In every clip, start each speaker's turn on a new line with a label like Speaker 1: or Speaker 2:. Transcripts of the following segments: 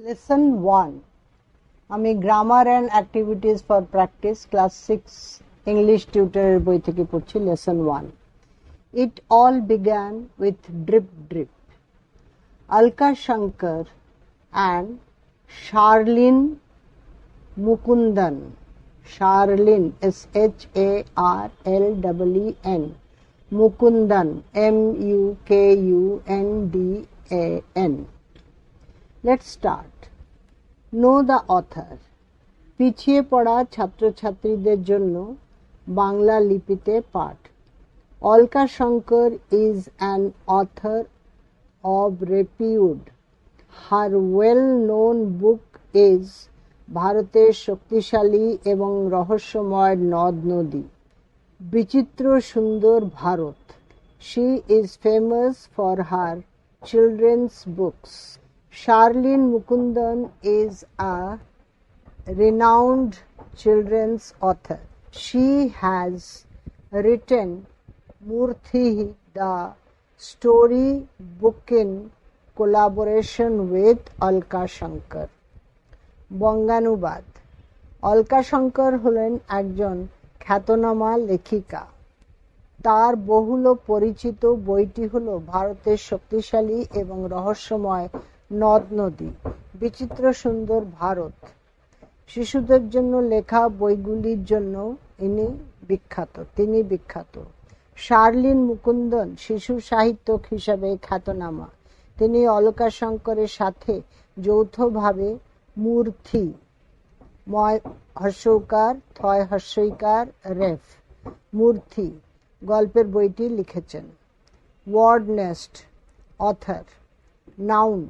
Speaker 1: Lesson 1. আমি grammar and activities for practice class 6 English টিউটরের বই থেকে পড়ছি lesson 1. It all began with drip drip. Alka Shankar and Sharlin Mukundan. Sharlin, Sharllen. Mukundan, Mukundan. Let's start. Know the author. পিছিয়ে পড়া ছাত্রছাত্রীদের জন্য বাংলা লিপিতে পাঠ। Alka Shankar is an author of repute. Her well-known book is ভারতের শক্তিশালী এবং রহস্যময় নদ নদী। বিচিত্র সুন্দর Bharat. She is famous for her children's books. Sharlin Mukundan is a renowned children's author. She has written Murthy, the story book in collaboration with Alka Shankar. বঙ্গানুবাদ. Alka Shankar হলেন একজন খ্যাতনামা লেখিকা। তার বহুল পরিচিত বইটি হল ভারতের শক্তিশালী এবং রহস্যময় নদ নদী, বিচিত্র সুন্দর ভারত। শিশুদের জন্য লেখা বইগুলির জন্য তিনি বিখ্যাত। শার্লিন মুকুন্দন শিশু সাহিত্যিক হিসাবে খ্যাতনামা। তিনি অলকা শঙ্করের সাথে যৌথভাবে মূর্তি হর্ষৌকার থয় হর্ষইকার রেফ মূর্তি গল্পের বইটি লিখেছেন। Word nest. অথর. নাউন,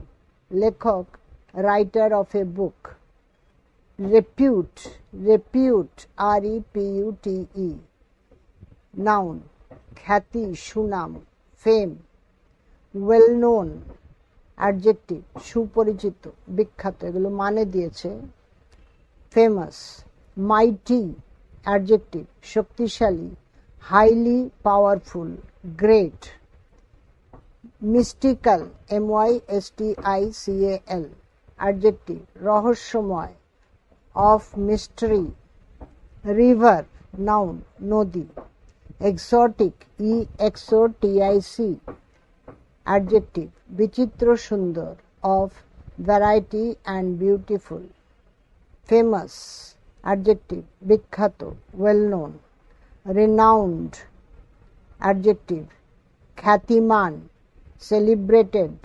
Speaker 1: লেখক, writer of a book. Repute, REPUTE, noun, খ্যাতি, সুনাম, ফেম। ওয়েল নোন, অ্যাডজেক্টিভ, সুপরিচিত, বিখ্যাত, এগুলো মানে দিয়েছে। ফেমাস। মাইটি, অ্যাডজেক্টিভ, শক্তিশালী। Highly powerful, great. Mystical, MYSTICAL, adjective, রহস্যময়, অফ মিস্ট্রি। রিভার, নাউন, নদী। এক্সোটিক, EXOTIC, অ্যাডজেক্টিভ, বিচিত্র সুন্দর, of variety and beautiful. Famous, adjective, বিখ্যাত, ওয়েল নোন। রিনাউন্ড, অ্যাডজেক্টিভ, খ্যাতিমান। Celebrated,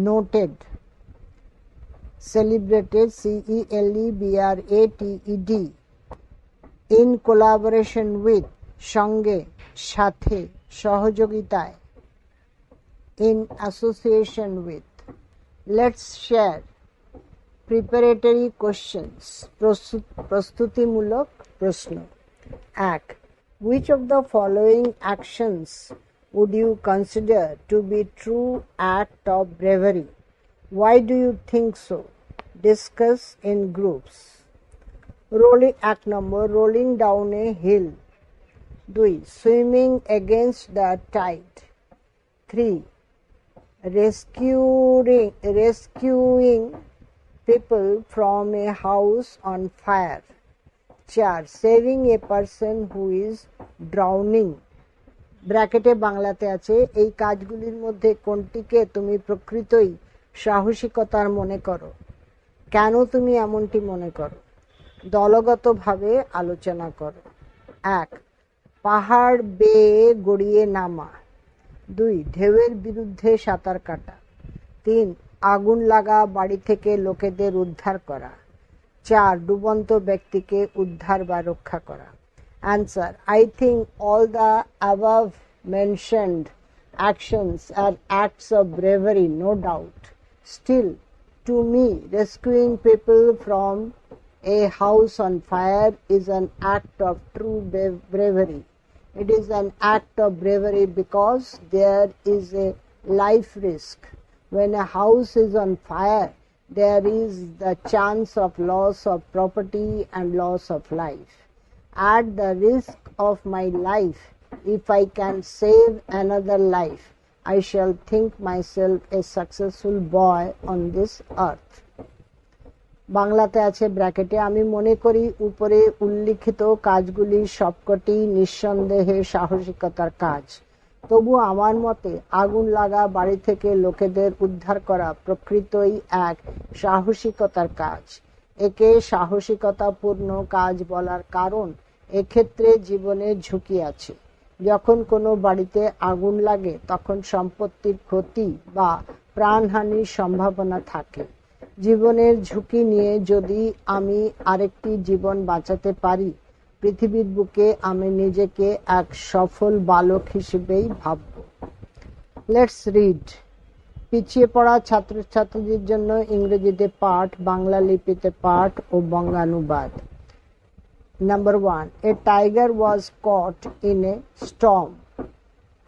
Speaker 1: noted. Celebrated, CELEBRATED। In collaboration with, সঙ্গে, সাথে, সহযোগিতায়। In association with. Let's share preparatory questions. প্রস্তুতিমূলক প্রশ্ন। 1. Which of the following actions would you consider to be true act of bravery? Why do you think so? Discuss in groups. Act number rolling down a hill. 2. Swimming against the tide. 3. Rescuing people from a house on fire. 4. Saving a person who is drowning. ব্র্যাকেটে বাংলাতে আছে, এই কাজগুলির মধ্যে কোনটিকে তুমি প্রকৃতই সাহসিকতার মনে করো? কেন তুমি এমনটি মনে করো? দলগতভাবে আলোচনা করো। 1. পাহাড় বেয়ে গড়িয়ে নামা। 2. ঢেউয়ের বিরুদ্ধে সাঁতার কাটা। 3. আগুন লাগা বাড়ি থেকে লোকেদের উদ্ধার করা। 4. ডুবন্ত ব্যক্তিকে উদ্ধার বা রক্ষা করা। Answer. I think all the above mentioned actions are acts of bravery, no doubt. Still, to me, rescuing people from a house on fire is an act of true bravery. It is an act of bravery because there is a life risk. When a house is on fire, there is the chance of loss of property and loss of life. At the risk of my life, if I can save another life, I shall think myself a successful boy on this earth. বাংলাতে আছে ব্র্যাকেটে, আমি মনে করি উপরে উল্লিখিত কাজগুলি সবকটি নিঃসন্দেহে সাহসিকতার কাজ। তবু আমার মতে আগুন লাগা বাড়ি থেকে লোকেদের উদ্ধার করা প্রকৃতই এক সাহসিকতার কাজ। একে সাহসিকতাপূর্ণ কাজ বলার কারণ এক্ষেত্রে জীবনের ঝুঁকি আছে। যখন কোনো বাড়িতে আগুন লাগে তখন সম্পত্তির ক্ষতি বা প্রাণহানির সম্ভাবনা থাকে। জীবনের ঝুঁকি নিয়ে যদি আমি আরেকটি জীবন বাঁচাতে পারি, পৃথিবীর বুকে আমি নিজেকে এক সফল বালক হিসেবেই ভাবব। Let's read. পিছিয়ে পড়া ছাত্রছাত্রীদের জন্য ইংরেজিতে পাঠ, বাংলা লিপিতে পাঠ ও বঙ্গানুবাদ। Number 1. A tiger was caught in a storm.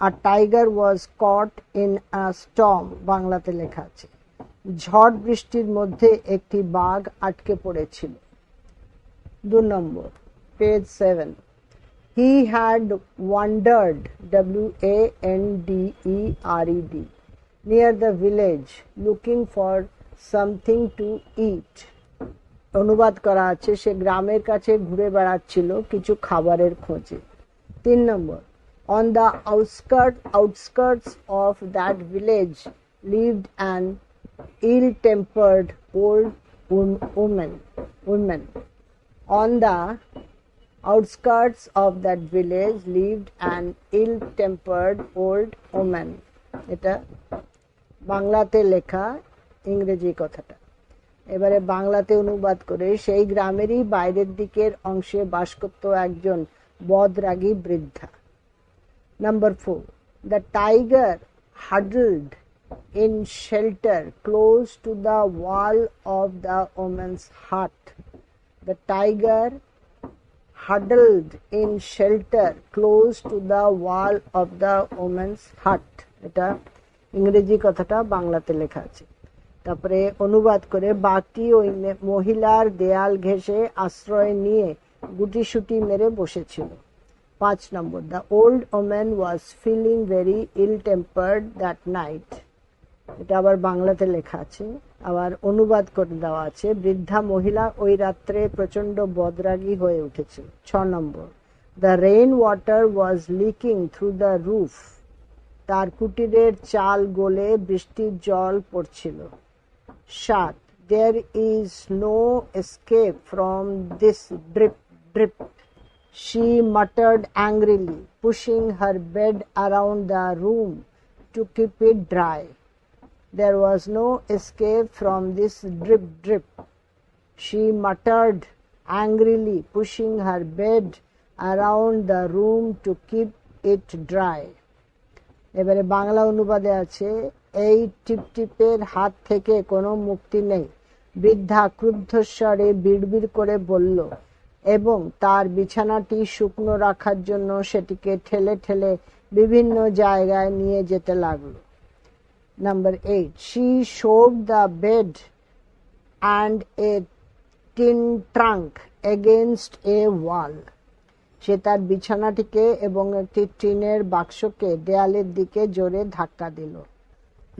Speaker 1: A tiger was caught in a storm. বাংলাতে লেখা আছে, ঝড় বৃষ্টির মধ্যে একটি বাঘ আটকে পড়েছিল। 2 নম্বর, page 7. He had wandered, wandered, near the village looking for something to eat. অনুবাদ করা আছে, সে গ্রামের কাছে ঘুরে বেড়াচ্ছিল কিছু খাবারের খোঁজে। 3 নম্বর, on the outskirts of that village lived an ill-tempered old woman. On the outskirts of that village lived an ill-tempered old woman. এটা বাংলাতে লেখা, ইংরেজি কথাটা। এবারে বাংলাতে অনুবাদ করে, সেই গ্রামেরই বাইরের দিকের অংশে বাস করত একজন বদরাগী বৃদ্ধা। Number 4. The tiger huddled in shelter close to the wall of the woman's hut. The tiger huddled in shelter close to the wall of the woman's hut. এটা ইংরেজি কথাটা বাংলাতে লেখা আছে। তারপরে অনুবাদ করে, বাঘটি ওই মহিলার দেয়াল ঘেঁষে আশ্রয় নিয়ে গুটিসুটি মেরে বসেছিল। 5 নম্বর, the old woman was feeling very ill-tempered that night. এটা আবার বাংলাতে লেখা আছে, আবার অনুবাদ করে দেওয়া আছে, বৃদ্ধা মহিলা ওই রাত্রে প্রচন্ড বদরাগী হয়ে উঠেছিল। 6 নম্বর, the rain water was leaking through the roof. তার কুটিরের চাল গলে বৃষ্টির জল পড়ছিল। 7. There is no escape from this drip. She muttered angrily, pushing her bed around the room to keep it dry. There was no escape from this drip. She muttered angrily, pushing her bed around the room to keep it dry. এবারে বাংলা অনুবাদে আছে, এই টিপটিপের হাত থেকে কোনো মুক্তি নেই, বৃদ্ধা ক্রুদ্ধস্বরে বিড়বিড় করে বলল, এবং তার বিছানাটি শুকনো রাখার জন্য সেটিকে ঠেলে ঠেলে বিভিন্ন জায়গায় নিয়ে যেতে লাগলো। Number 8. She shoved the bed and a tin trunk against a wall. সে তার বিছানাটিকে এবং একটি টিনের বাক্সকে দেয়ালের দিকে জোরে ধাক্কা দিল।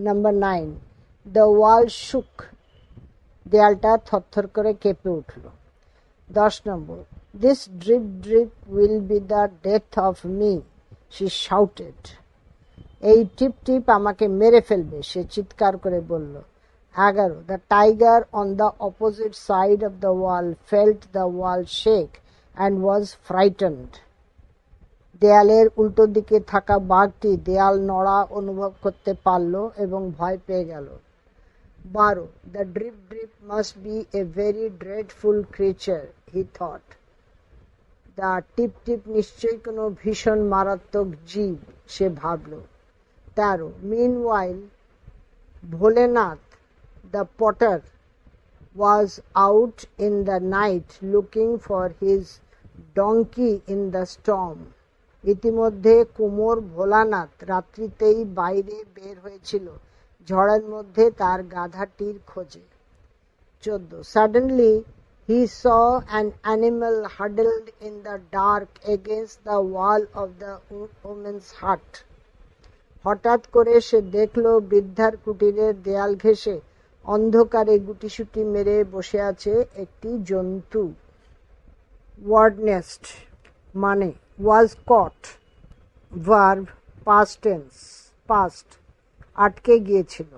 Speaker 1: Number 9. The wall shook. দেয়ালটা থরথর করে কেঁপে উঠল। 10 নম্বর, This drip will be the death of me, she shouted. এই টিপ টিপ আমাকে মেরে ফেলবে, সে চিৎকার করে বলল। 11. The tiger on the opposite side of the wall felt the wall shake and was frightened. দেয়ালের উল্টো দিকে থাকা বাঘটি দেয়াল নড়া অনুভব করতে পারল এবং ভয় পেয়ে গেল। 12. The drip must be a very dreadful creature, he thought. The টিপ নিশ্চয়ই কোনো ভীষণ মারাত্মক জীব, সে ভাবল। 13. Meanwhile, Bholenath, the potter, was out in the night looking for his donkey in the storm. ইতিমধ্যে কুমোর ভোলানাথ রাত্রিতেই বাইরে বের হয়েছিল ঝড়ের মধ্যে তার গাধাটির খোঁজে। 14. Suddenly he saw an animal huddled in the dark against the wall of the woman's hut. হঠাৎ করে সে দেখল বৃদ্ধার কুটিরের দেয়াল ঘেঁষে অন্ধকারে গুটিসুটি মেরে বসে আছে একটি জন্তু। ওয়ার্ড নেস্ট মানে was caught, verb past tense past, আটকে গিয়েছিল।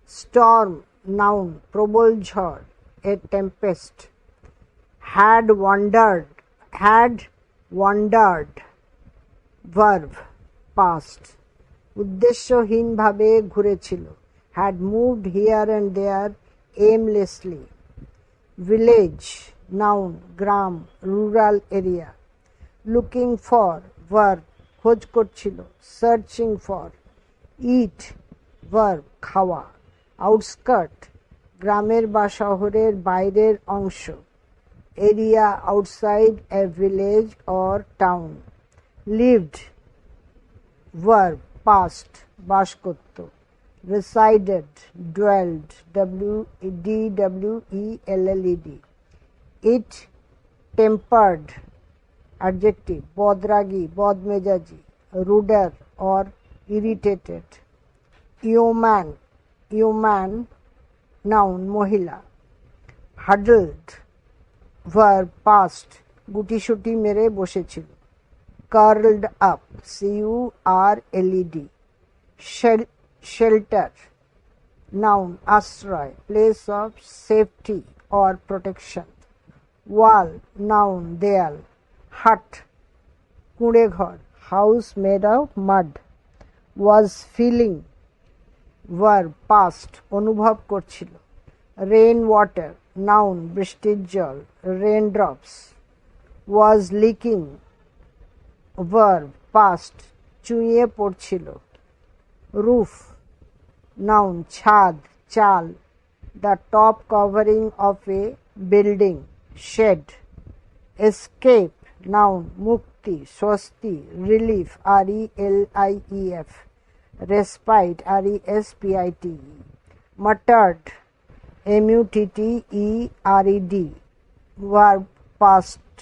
Speaker 1: স্টর্ম নাউন প্রবল ঝড়, a tempest. Had wandered verb past, উদ্দেশ্যহীনভাবে ঘুরেছিল। Had moved here and there aimlessly. Village noun গ্রাম rural area. Looking for verb খোঁজ করছিল। Searching for. ইট ভার্ব খাওয়া। আউটস্কার্ট গ্রামের বা শহরের বাইরের অংশ। Area outside a village or town. Lived verb past বাস করত। resided dwelled dwelled। it tempered adjective বদরাগী বদমেজাজি। ruder or irritated। yeoman noun মহিলা। huddled verb past গুটিসুটি মেরে বসেছিল। curled up curled। shelter noun আশ্রয় place of safety or protection। wall noun দেয়াল। hut কুঁড়ে ঘর house made of mud। was feeling verb past অনুভব করছিল। rain water noun বৃষ্টির জল raindrops। was leaking verb past চুইয়ে পড়ছিল। roof noun ছাদ চাল the top covering of a building shed। escape noun মুক্তি স্বস্তি relief relief। respite respite। muttered muttered verb past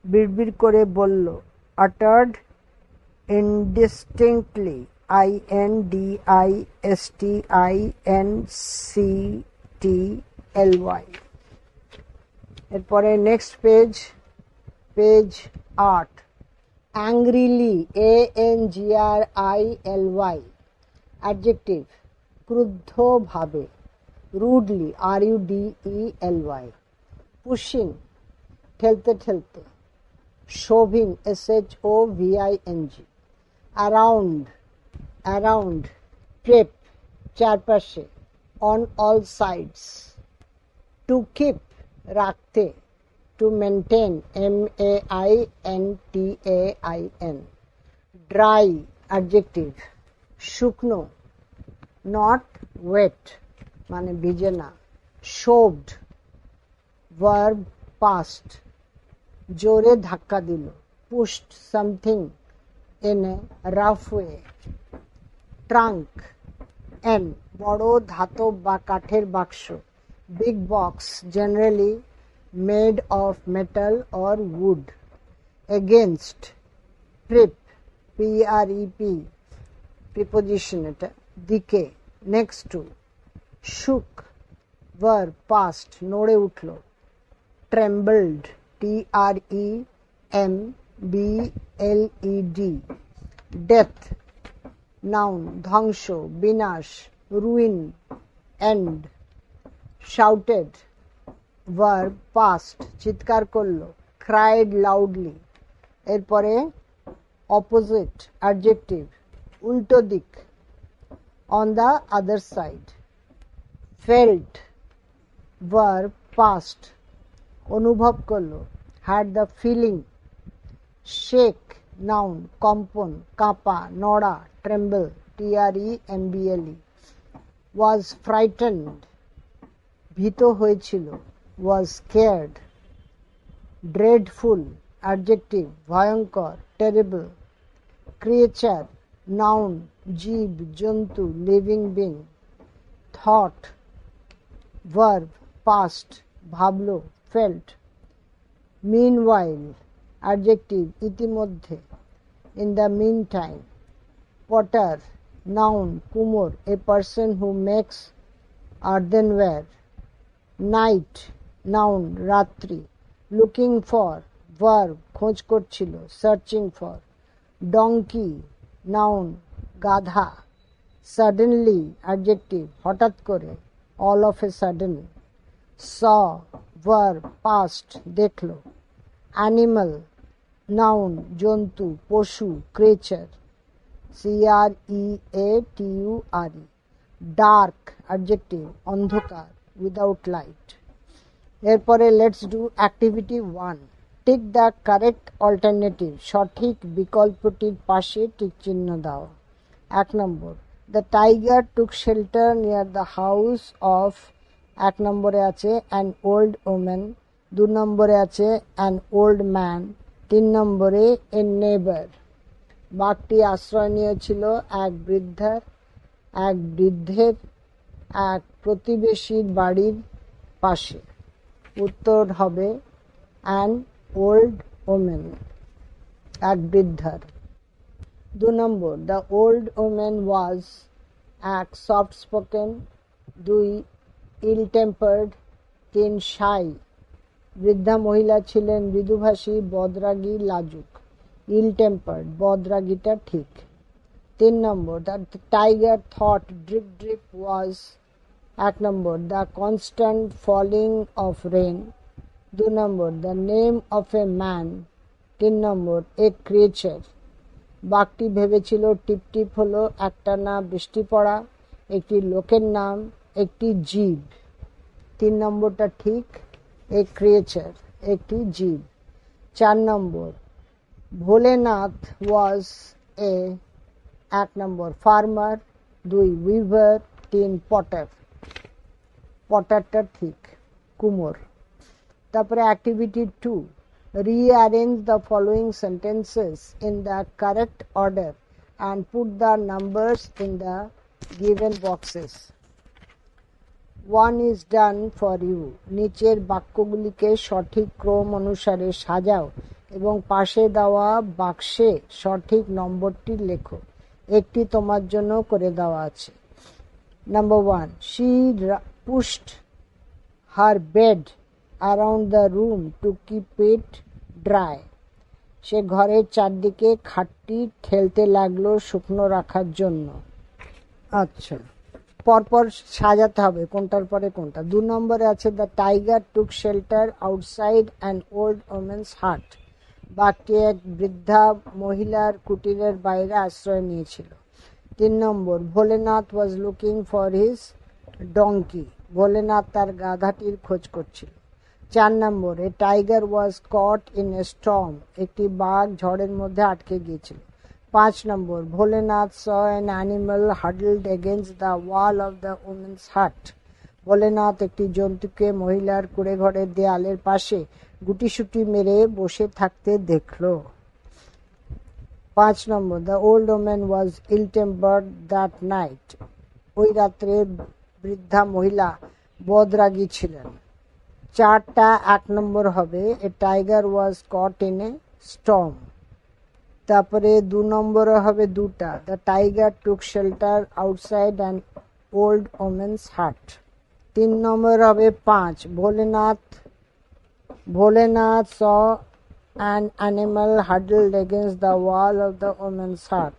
Speaker 1: বিড়বিড় করে বলল। uttered indistinctly indistinctly। এরপরে next page 8। angrily angrily adjective ক্রুদ্ধভাবে। rudely rudely। pushing ঠেলতে ঠেলতে। shoving shoving। around trip চারপাশে। on all sides। to keep রাখতে। to maintain maintain। dry adjective শুকনো not wet মানে ভিজে না। shoved verb past জোরে ধাক্কা দিল। pushed something in a rough way। trunk n বড় ধাতব বা কাঠের বাক্স। big box generally made of metal or wood। against prep prep preposition এটা দিকে next to। shook verb past নড়ে উঠল। trembled trembled। death noun ধ্বংস বিনাশ ruin end। shouted verb past চিৎকার করল। cried loudly। এরপরে opposite adjective উল্টো দিক on the other side। felt verb past অনুভব করল। had the feeling। shake noun কম্পন কাঁপা নড়া tremble tremble। was frightened ভীত হয়েছিল। was scared। dreadful adjective ভয়ঙ্কর terrible। creature noun জীব জন্তু living being। thought verb past ভাবল felt। meanwhile adjective ইতিমধ্যে in the meantime। potter noun কুমোর a person who makes earthenware. Night, noun, রাত্রি. Looking for, verb, খোঁজ করছিল, searching for. Donkey, noun, গাধা. Suddenly, adjective, হঠাৎ করে, all of a sudden. Saw, verb, past, দেখল. Animal, noun, জন্তু, পশু, creature. creature. Dark, adjective, অন্ধকার, without light. এরপরে let's do activity 1. Tick the correct alternative, সঠিক বিকল্পটির পাশে টিক চিহ্ন দাও। 1 নম্বর, the tiger took shelter near the house of, 1 নম্বরে আছে অ্যান ওল্ড ওম্যান, 2 নম্বরে আছে অ্যান ওল্ড ম্যান, 3 নম্বরে এ নেবার। বাঘটি আশ্রয় নিয়েছিল এক বৃদ্ধের এক প্রতিবেশীর বাড়ির পাশে। উত্তর হবে অ্যান ওল্ড ওমেন, এক বৃদ্ধার। 2 নম্বর, the old women was, 1 soft spoken, 2 ill tempered, 3 shy. বৃদ্ধা মহিলা ছিলেন মৃদুভাষী, বদরাগী, লাজুক। ইল টেম্পার্ড, বদরাগীটা ঠিক। 3 নম্বর, the tiger thought drip drip was, 1 নম্বর, the constant falling of rain. 2 নম্বর, the name of a man. 3 নম্বর, এ ক্রিয়েচার। বাঘটি ভেবেছিল টিপটিপ হলো একটানা বৃষ্টি পড়া, একটি লোকের নাম, একটি জীব। 3 নম্বরটা ঠিক, এ ক্রিয়েচার, একটি জীব। 4 নম্বর, ভোলেনাথ ওয়াজ এ, 1 নম্বর, ফার্মার, 2 উইভার, 3 পটার। পটারটা ঠিক, কুমোর। তারপরে activity 2, rearrange the following sentences in the correct order and put the numbers in the given boxes. 1 is done for you. নিচের বাক্যগুলিকে সঠিক ক্রম অনুসারে সাজাও এবং পাশে দেওয়া বাক্সে সঠিক নম্বরটি লেখো। একটি তোমার জন্য করে দেওয়া আছে। Number 1, she pushed her bed around the room to keep it dry. সে ঘরের চারদিকে খাটটি ঠেলতে লাগলো শুকনো রাখার জন্য। আচ্ছা, পরপর সাজাতে হবে কোনটার পরে কোনটা। 2 নম্বরে আছে the tiger took shelter outside an old women's হাট। বাঘটি এক বৃদ্ধা মহিলার কুটিরের বাইরে আশ্রয় নিয়েছিল। 3 নম্বর, Bholenath was looking for his donkey. Bholenath তার গাধাটির খোঁজ করছিল। 4 নম্বর, a tiger was caught in a storm. একটি বাঘ ঝড়ের মধ্যে আটকে গিয়েছিল। 5 নম্বর, Bholenath saw an animal huddled against the wall of the women's hut. Bholenath একটি জন্তুকে মহিলার কুঁড়েঘরের দেয়ালের পাশে গুটিসুটি মেরে বসে থাকতে দেখল। 5 নম্বর, the old woman was ill tempered that night. ওই রাত্রে বৃদ্ধা মহিলা বদরাগী ছিলেন। 4টা 1 নম্বর হবে, a tiger was caught in a storm. তারপরে 2 নম্বরে হবে 2টা, the tiger took shelter outside an old women's hut. 3 নম্বর হবে 5, Bholenath saw an animal huddled against the wall of the women's hut.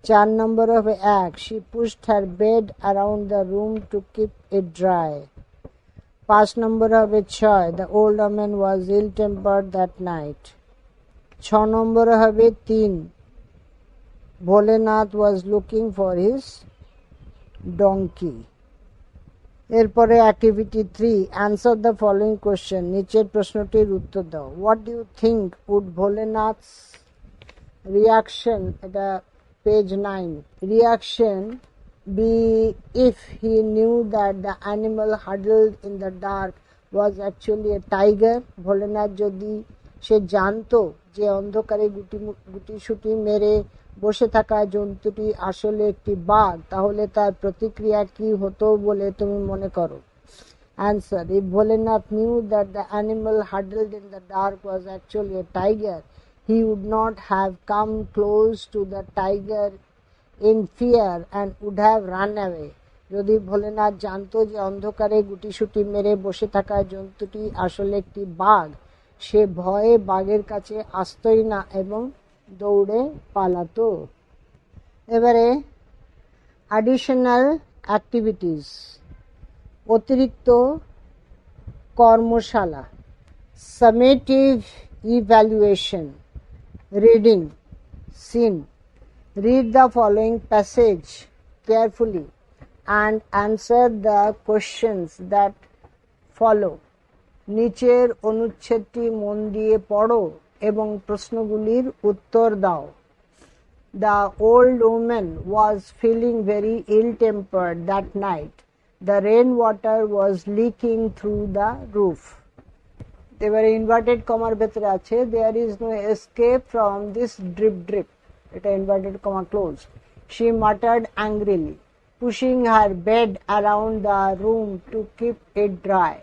Speaker 1: 4 নম্বর হবে 1, she pushed her bed around the room to keep it dry. 5 নম্বর হবে 6, the old woman was ill tempered that night. 6 নম্বরে হবে 3, Bholenath was looking for his donkey. এরপরে activity 3, answer the following question. নিচের প্রশ্নটির উত্তর দাও। What do you think would Bholenath's reaction, এটা page 9, reaction be if he knew that the animal huddled in the dark was actually a tiger? Bholenath যদি সে জানতো যে অন্ধকারে গুটিসুটি মেরে বসে থাকা জন্তুটি আসলে একটি বাঘ, তাহলে তার প্রতিক্রিয়া কি হতো বলে তুমি মনে করো? Answer, if Bholenath knew that the animal huddled in the dark was actually a tiger, he would not have come close to the tiger in fear and would have run away. যদি ভোলেনাথ জানতো যে অন্ধকারে গুটিসুটি মেরে বসে থাকা জন্তুটি আসলে একটি বাঘ, সে ভয়ে বাঘের কাছে আসতই না এবং দৌড়ে পালাতো। এবারে অ্যাডিশনাল অ্যাক্টিভিটিস, অতিরিক্ত কর্মশালা, summative evaluation, reading seen, read the following passage carefully and answer the questions that follow. নিচের অনুচ্ছেদটি মন দিয়ে পড়ো এবং প্রশ্নগুলির উত্তর দাও। The old woman was feeling very ill-tempered that night. The rainwater was leaking through the roof. এবারে inverted কমার ভেতরে আছে there is no escape from this drip drip. এটা inverted comma close. She muttered angrily, pushing her bed around the room to keep it dry.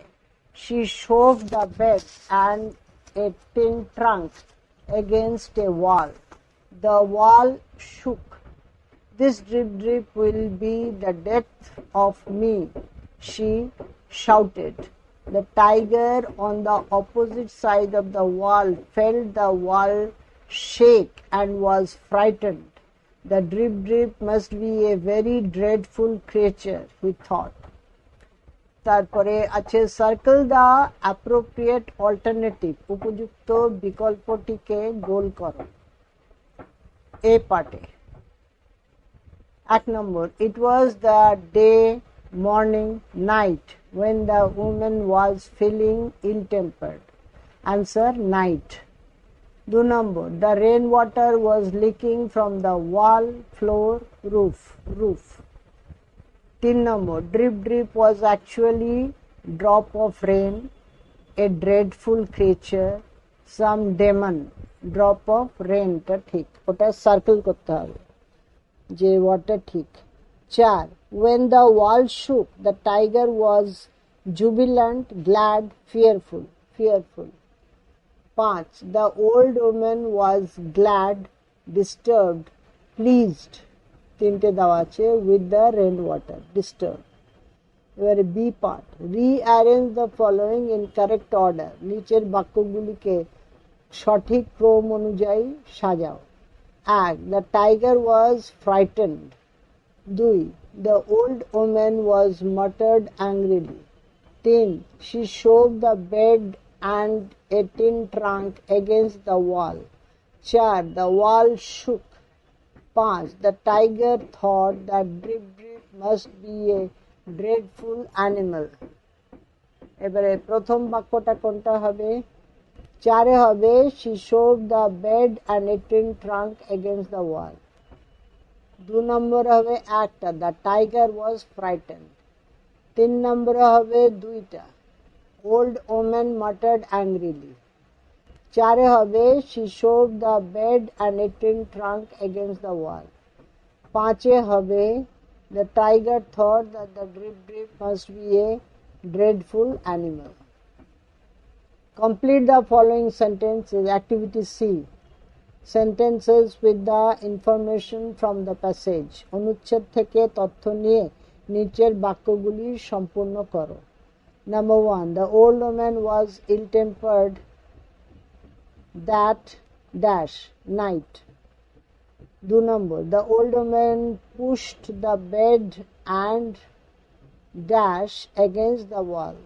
Speaker 1: She shoved the bed and a tin trunk against a wall. The wall shook. This drip drip will be the death of me, she shouted. The tiger on the opposite side of the wall felt the wall shake and was frightened. The drip drip must be a very dreadful creature, he thought. তারপরে আছে circle the appropriate alternative, উপযুক্ত বিকল্পটিকে গোল করো। এ পার্টে 1 নম্বর, it was the day, morning, night when the woman was feeling ill-tempered. Answer, night. 2 number, the rainwater was leaking from the wall, floor, roof. 3 number, drip drip was actually drop of rain, a dreadful creature, some demon. drop of rain টা ঠিক, ওটা circle করতে হবে যে water ঠিক। 4, when the wall shook, the tiger was jubilant, glad, fearful. 5, the old woman was glad, disturbed, pleased. 3টে দেওয়া আছে with the rainwater, disturbed. এবারে B part, rearrange the following in correct order. নিচের বাক্যগুলিকে সঠিক ক্রম অনুযায়ী সাজাও। 1, the tiger was frightened. 2, the old woman was muttered angrily. 3, she shoved the bed and a tin trunk against the wall. 4, the wall shook. 5, the tiger thought that drip drip must be a dreadful animal. এবারে প্রথম বাক্যটা কোনটা হবে? 4 হবে she shoved the bed and a tin trunk against the wall. 2 নম্বরে হবে একটা, the tiger was frightened. 3 নম্বরে হবে দুইটা, old woman muttered angrily. 4 হবে she shoved the bed and a tin trunk against the wall. 5 হবে the tiger thought that the drip drip must be a dreadful animal. Complete the following sentences. Activity C, sentences with the information from the passage. অনুচ্ছেদ থেকে তথ্য নিয়ে নিচের বাক্যগুলি সম্পূর্ণ করো। Number 1, the old woman was ill-tempered that dash night. 2 number, the old woman pushed the bed and dash against the wall,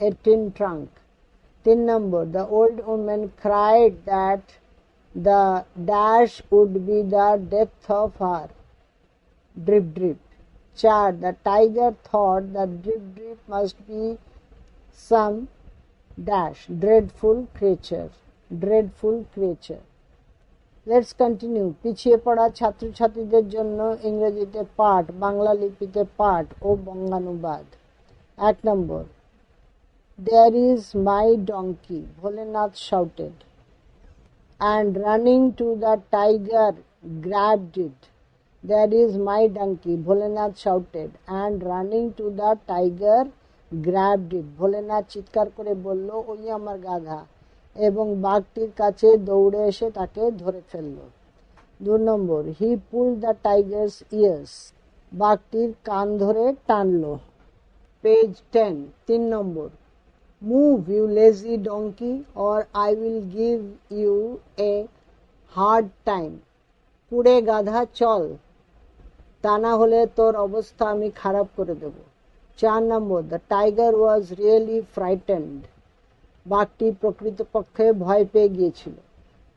Speaker 1: a tin trunk. 3 number, the old woman cried that the dash would be the death of her, drip drip. 4, the tiger thought that drip drip must be some dash dreadful creature. Let's continue. পিছিয়ে পড়া ছাত্রছাত্রীদের জন্য ইংরেজিতে পাঠ, বাংলা লিপিতে পাঠ ও বঙ্গানুবাদ। 1 নম্বর, there is my donkey, Bholenath shouted, and running to the tiger grabbed it. There is my donkey, Bholenath shouted, and running to the tiger grabbed it. Bholenath চিৎকার করে বলল, ওই আমার গাধা, এবং বাঘটির কাছে দৌড়ে এসে তাকে ধরে ফেলল। 2 নম্বর, he pulled the tiger's ears. বাঘটির কান ধরে টানলো। পেজ 10, 3 নম্বর। Move you lazy donkey or I will give you a hard time. পুড়ে গাধা চল, তা না হলে তোর অবস্থা আমি খারাপ করে দেব। 4 নম্বর। The tiger was really frightened. বাঘটি প্রকৃতপক্ষে ভয় পেয়ে গিয়েছিল।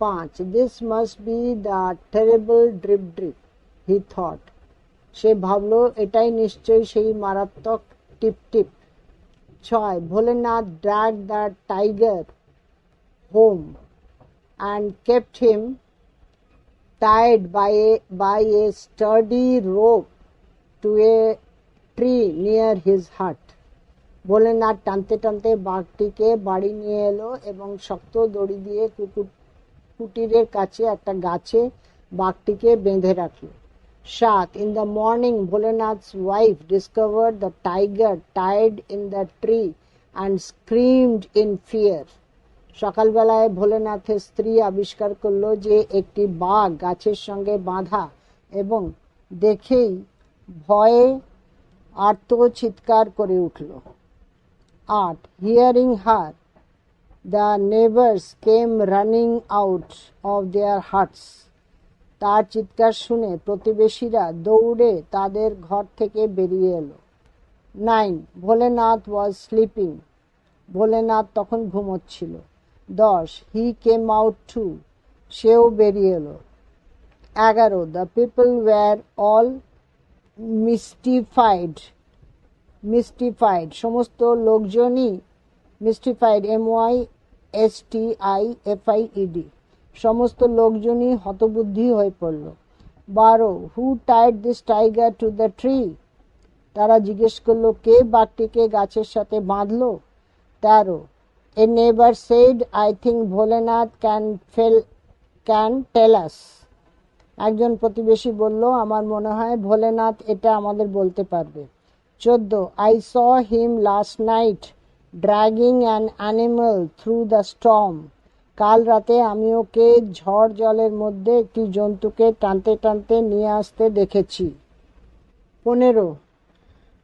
Speaker 1: 5. This must be the terrible drip drip he thought. সে ভাবল এটাই নিশ্চয়ই সেই মারাত্মক টিপ টিপ। 6. Bholenath drag the tiger home and kept him tied by a sturdy rope to a tree near his hut. Bholenath টানতে টানতে বাঘটিকে বাড়ি নিয়ে এলো এবং শক্ত দড়ি দিয়ে কুটিরের কাছে একটা গাছে বাঘটিকে বেঁধে রাখলো। 7. In the morning, Bholenath's wife discovered the tiger tied in the tree and screamed in fear. সকালবেলায় ভোলেনাথের স্ত্রী আবিষ্কার করলো যে একটি বাঘ গাছের সঙ্গে বাঁধা এবং দেখেই ভয়ে আর্ত চিৎকার করে উঠল। 8. Hearing her, the neighbors came running out of their huts. তার চিৎকার শুনে প্রতিবেশীরা দৌড়ে তাদের ঘর থেকে বেরিয়ে এলো। 9. Bholenath was sleeping. ভোলেনাথ তখন ঘুমোচ্ছিল। 10. হি কেম আউট টু। সেও বেরিয়ে এলো। 11. The people were all mystified. সমস্ত লোকজনই মিস্টিফাইড, MYSTIFIED, সমস্ত লোকজনই হতবুদ্ধি হয়ে পড়ল। 12. Who tied this tiger to the tree. তারা জিজ্ঞেস করলো কে বাঘটিকে গাছের সাথে বাঁধলো। 13. A neighbour said, I think Bholenath can tell us. একজন প্রতিবেশী বলল আমার মনে হয় ভোলেনাথ এটা আমাদের বলতে পারবে। 14. I saw him last night dragging an animal through the storm. কাল রাতে আমি ওকে ঝড় জলের মধ্যে একটি জন্তুকে টানতে টানতে নিয়ে আসতে দেখেছি। 15.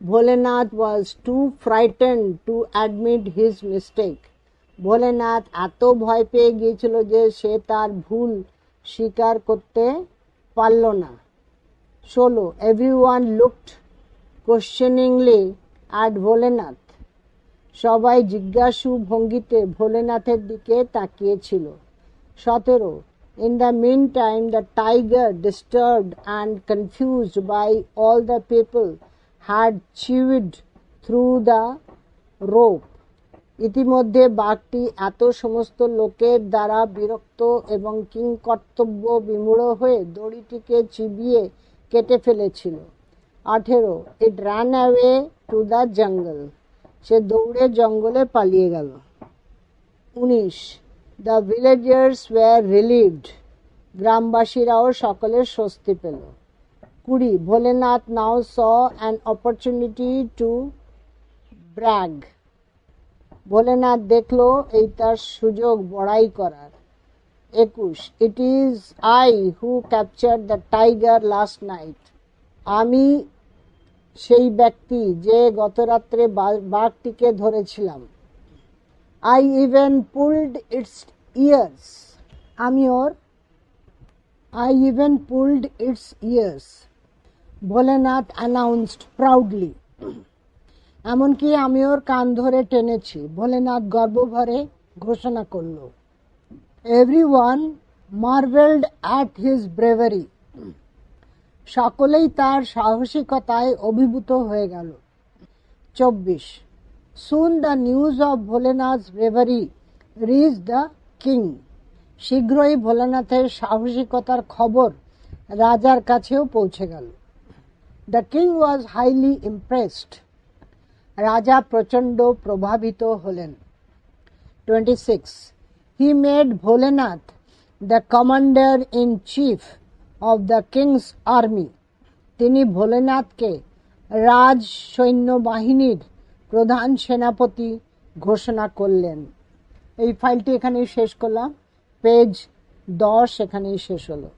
Speaker 1: Bholenath was too frightened to admit his mistake. Bholenath এত ভয় পেয়ে গিয়েছিল যে সে তার ভুল স্বীকার করতে পারল না। 16. Everyone looked questioningly at Bholenath. সবাই জিজ্ঞাসু ভঙ্গিতে ভোলেনাথের দিকে তাকিয়েছিল। 17. In the meantime the tiger, disturbed and confused by all the people, had chewed through the rope. ইতিমধ্যে বাঘটি এত সমস্ত লোকের দ্বারা বিরক্ত এবং কিংকর্তব্য বিমূঢ় হয়ে দড়িটিকে চিবিয়ে কেটে ফেলেছিল। 18. It ran away to the jungle. সে দৌড়ে জঙ্গলে পালিয়ে গেল। 19. The villagers were relieved. গ্রামবাসীরাও সকলে স্বস্তি পেল। 20. Bholenath now saw an opportunity to brag. Bholenath দেখল এই তার সুযোগ বড়াই করার। 21. It is I who capture the tiger last night. আমি সেই ব্যক্তি যে গত রাত্রে বাঘটিকে ধরেছিলাম। I even pulled its ears. I even pulled its ears. Bholenath announced proudly. এমনকি আমি ওর কান ধরে টেনেছি, ভোলেনাথ গর্বভরে ঘোষণা করল। Everyone marveled at his bravery. সকলেই তার সাহসিকতায় অভিভূত হয়ে গেল। 24. Soon the news of Bholenath's bravery reached the king. শীঘ্রই ভোলেনাথের সাহসিকতার খবর রাজার কাছেও পৌঁছে গেল। The king was highly impressed. রাজা প্রচণ্ড প্রভাবিত হলেন। 26. He made Bholenath the commander in chief of the king's army. তিনি ভোলেনাথকে রাজ সৈন্যবাহিনীর প্রধান সেনাপতি ঘোষণা করলেন। এই ফাইলটি এখানেই শেষ করলাম। পেজ 10 এখানেই শেষ হলো।